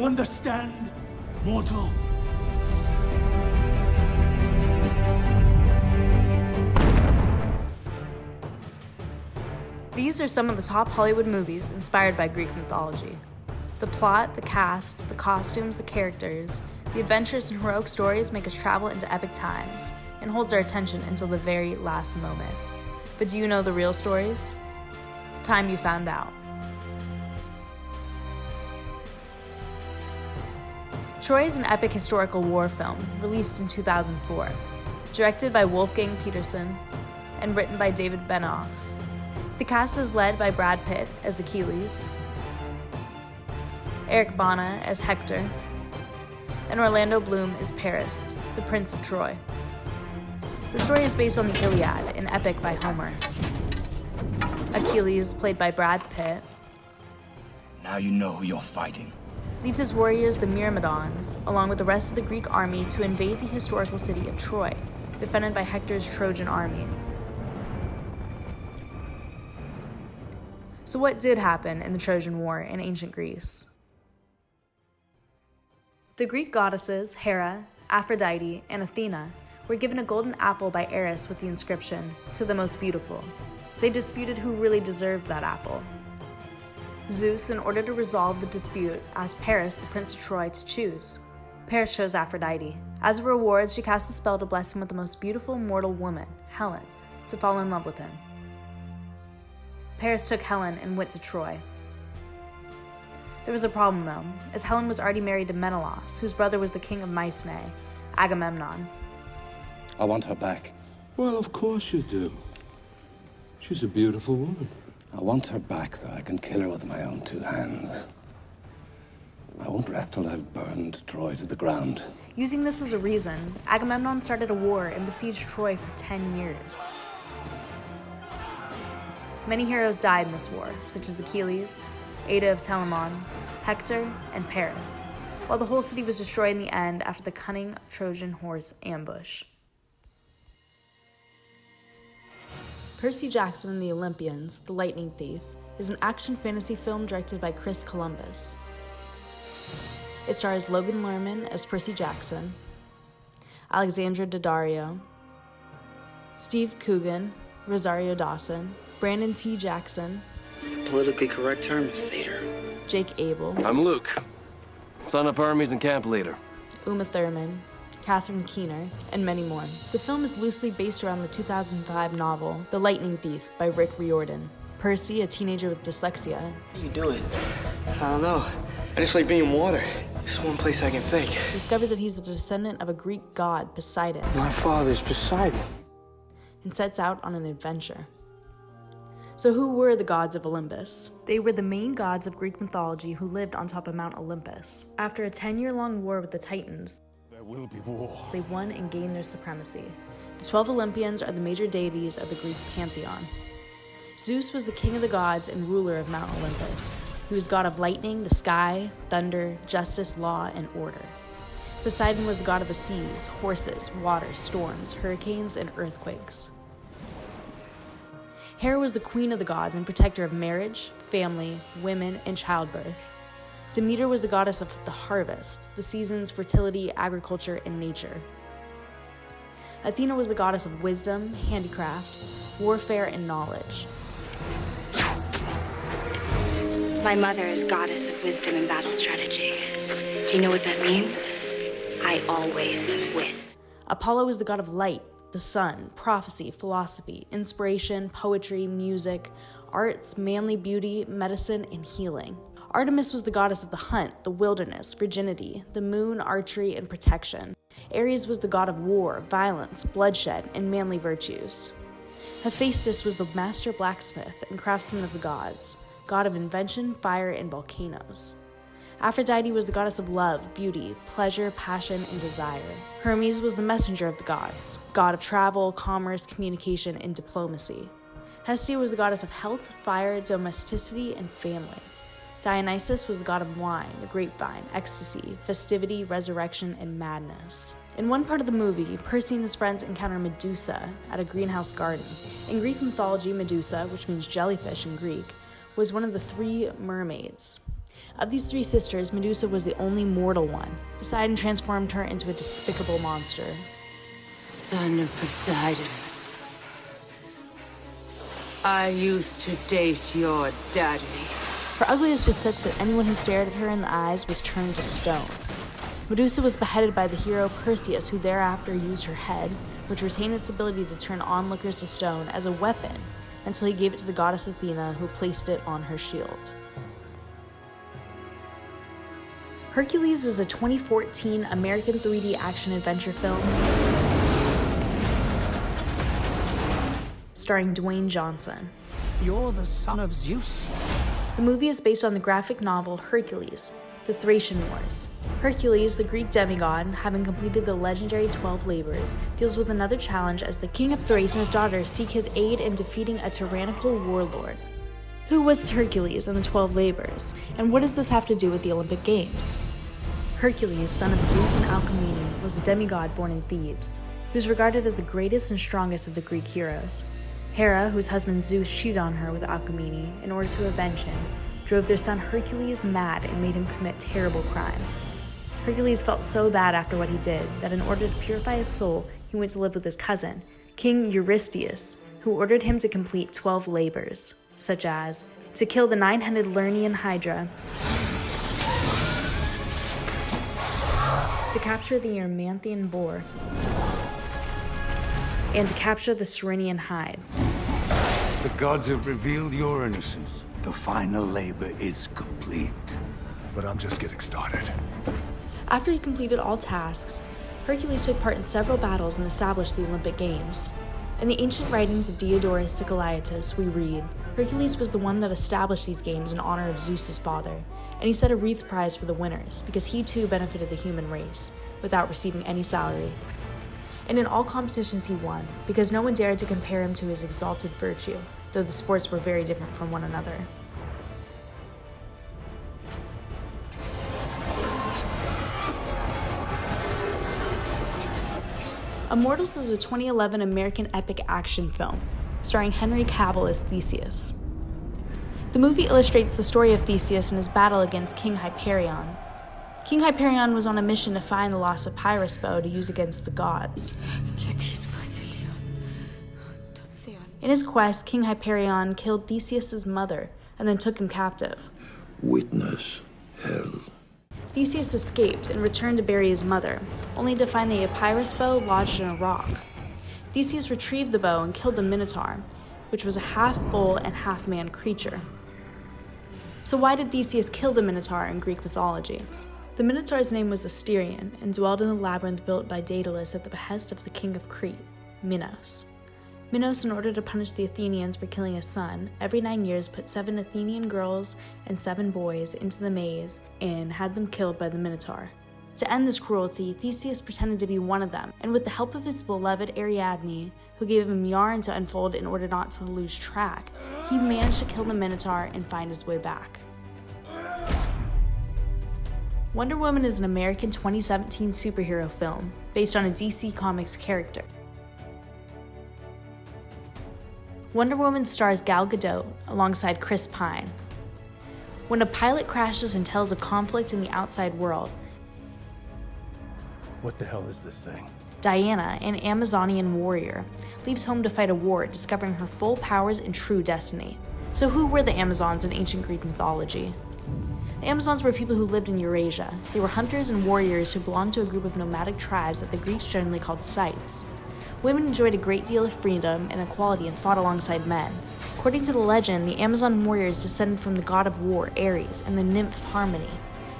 Understand, mortal? These are some of the top Hollywood movies inspired by Greek mythology. The plot, the cast, the costumes, the characters, the adventurous and heroic stories make us travel into epic times and holds our attention until the very last moment. But do you know the real stories? It's time you found out. Troy is an epic historical war film released in 2004, directed by Wolfgang Petersen and written by David Benioff. The cast is led by Brad Pitt as Achilles, Eric Bana as Hector, and Orlando Bloom as Paris, the Prince of Troy. The story is based on the Iliad, an epic by Homer. Achilles, played by Brad Pitt, Now you know who you're fighting. leads his warriors, the Myrmidons, along with the rest of the Greek army to invade the historical city of Troy, defended by Hector's Trojan army. So what did happen in the Trojan War in ancient Greece? The Greek goddesses Hera, Aphrodite, and Athena were given a golden apple by Eris with the inscription, "To the most beautiful." They disputed who really deserved that apple. Zeus, in order to resolve the dispute, asked Paris, the Prince of Troy, to choose. Paris chose Aphrodite. As a reward, she cast a spell to bless him with the most beautiful mortal woman, Helen, to fall in love with him. Paris took Helen and went to Troy. There was a problem, though, as Helen was already married to Menelaus, whose brother was the king of Mycenae, Agamemnon. I want her back. Well, of course you do. She's a beautiful woman. I want her back so I can kill her with my own two hands. I won't rest till I've burned Troy to the ground. Using this as a reason, Agamemnon started a war and besieged Troy for 10 years. Many heroes died in this war, such as Achilles, Ada of Telamon, Hector, and Paris, while the whole city was destroyed in the end after the cunning Trojan horse ambush. Percy Jackson and the Olympians, The Lightning Thief, is an action fantasy film directed by Chris Columbus. It stars Logan Lerman as Percy Jackson, Alexandra Daddario, Steve Coogan, Rosario Dawson, Brandon T. Jackson, Politically correct term is Seder. Jake Abel, I'm Luke, son of Hermes and camp leader. Uma Thurman, Catherine Keener, and many more. The film is loosely based around the 2005 novel The Lightning Thief by Rick Riordan. Percy, a teenager with dyslexia, How you doing? I don't know. I just like being in water. It's one place I can think. discovers that he's a descendant of a Greek god, Poseidon, My father's Poseidon. and sets out on an adventure. So who were the gods of Olympus? They were the main gods of Greek mythology who lived on top of Mount Olympus. After a 10-year-long war with the Titans, There will be war. they won and gained their supremacy. The 12 Olympians are the major deities of the Greek pantheon. Zeus was the king of the gods and ruler of Mount Olympus. He was god of lightning, the sky, thunder, justice, law, and order. Poseidon was the god of the seas, horses, water, storms, hurricanes, and earthquakes. Hera was the queen of the gods and protector of marriage, family, women, and childbirth. Demeter was the goddess of the harvest, the seasons, fertility, agriculture, and nature. Athena was the goddess of wisdom, handicraft, warfare, and knowledge. My mother is goddess of wisdom and battle strategy. Do you know what that means? I always win. Apollo was the god of light, the sun, prophecy, philosophy, inspiration, poetry, music, arts, manly beauty, medicine, and healing. Artemis was the goddess of the hunt, the wilderness, virginity, the moon, archery, and protection. Ares was the god of war, violence, bloodshed, and manly virtues. Hephaestus was the master blacksmith and craftsman of the gods, god of invention, fire, and volcanoes. Aphrodite was the goddess of love, beauty, pleasure, passion, and desire. Hermes was the messenger of the gods, god of travel, commerce, communication, and diplomacy. Hestia was the goddess of health, fire, domesticity, and family. Dionysus was the god of wine, the grapevine, ecstasy, festivity, resurrection, and madness. In one part of the movie, Percy and his friends encounter Medusa at a greenhouse garden. In Greek mythology, Medusa, which means jellyfish in Greek, was one of the 3 mermaids. Of these 3 sisters, Medusa was the only mortal one. Poseidon transformed her into a despicable monster. Son of Poseidon, I used to date your daddy. Her ugliness was such that anyone who stared at her in the eyes was turned to stone. Medusa was beheaded by the hero Perseus, who thereafter used her head, which retained its ability to turn onlookers to stone, as a weapon, until he gave it to the goddess Athena, who placed it on her shield. Hercules is a 2014 American 3D action-adventure film starring Dwayne Johnson. You're the son of Zeus? The movie is based on the graphic novel Hercules, the Thracian Wars. Hercules, the Greek demigod, having completed the legendary 12 labors, deals with another challenge as the king of Thrace and his daughters seek his aid in defeating a tyrannical warlord. Who was Hercules and the 12 labors, and what does this have to do with the Olympic Games? Hercules, son of Zeus and Alcmene, was a demigod born in Thebes. He was regarded as the greatest and strongest of the Greek heroes. Hera, whose husband Zeus cheated on her with Alcmene in order to avenge him, drove their son Hercules mad and made him commit terrible crimes. Hercules felt so bad after what he did that in order to purify his soul, he went to live with his cousin, King Eurystheus, who ordered him to complete 12 labors, such as to kill the 9-headed Lernaean Hydra, to capture the Erymanthean boar, and to capture the Cyrenian hide. The gods have revealed your innocence. The final labor is complete. But I'm just getting started. After he completed all tasks, Hercules took part in several battles and established the Olympic Games. In the ancient writings of Diodorus Siculaitis, we read, Hercules was the one that established these games in honor of Zeus's father, and he set a wreath prize for the winners because he too benefited the human race, without receiving any salary. And in all competitions he won, because no one dared to compare him to his exalted virtue, though the sports were very different from one another. Immortals is a 2011 American epic action film, starring Henry Cavill as Theseus. The movie illustrates the story of Theseus and his battle against King Hyperion. King Hyperion was on a mission to find the lost papyrus bow to use against the gods. In his quest, King Hyperion killed Theseus' mother and then took him captive. Witness hell. Theseus escaped and returned to bury his mother, only to find the papyrus bow lodged in a rock. Theseus retrieved the bow and killed the Minotaur, which was a half-bull and half-man creature. So why did Theseus kill the Minotaur in Greek mythology? The Minotaur's name was Asterion and dwelled in the labyrinth built by Daedalus at the behest of the king of Crete, Minos. Minos, in order to punish the Athenians for killing his son, every 9 years put 7 Athenian girls and 7 boys into the maze and had them killed by the Minotaur. To end this cruelty, Theseus pretended to be one of them, and with the help of his beloved Ariadne, who gave him yarn to unfold in order not to lose track, he managed to kill the Minotaur and find his way back. Wonder Woman is an American 2017 superhero film based on a DC Comics character. Wonder Woman stars Gal Gadot alongside Chris Pine. When a pilot crashes and tells of conflict in the outside world, What the hell is this thing? Diana, an Amazonian warrior, leaves home to fight a war, discovering her full powers and true destiny. So who were the Amazons in ancient Greek mythology? The Amazons were people who lived in Eurasia. They were hunters and warriors who belonged to a group of nomadic tribes that the Greeks generally called Scythes. Women enjoyed a great deal of freedom and equality and fought alongside men. According to the legend, the Amazon warriors descended from the god of war, Ares, and the nymph Harmony.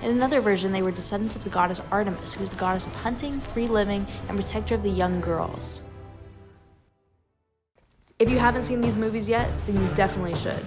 In another version, they were descendants of the goddess Artemis, who was the goddess of hunting, free living, and protector of the young girls. If you haven't seen these movies yet, then you definitely should.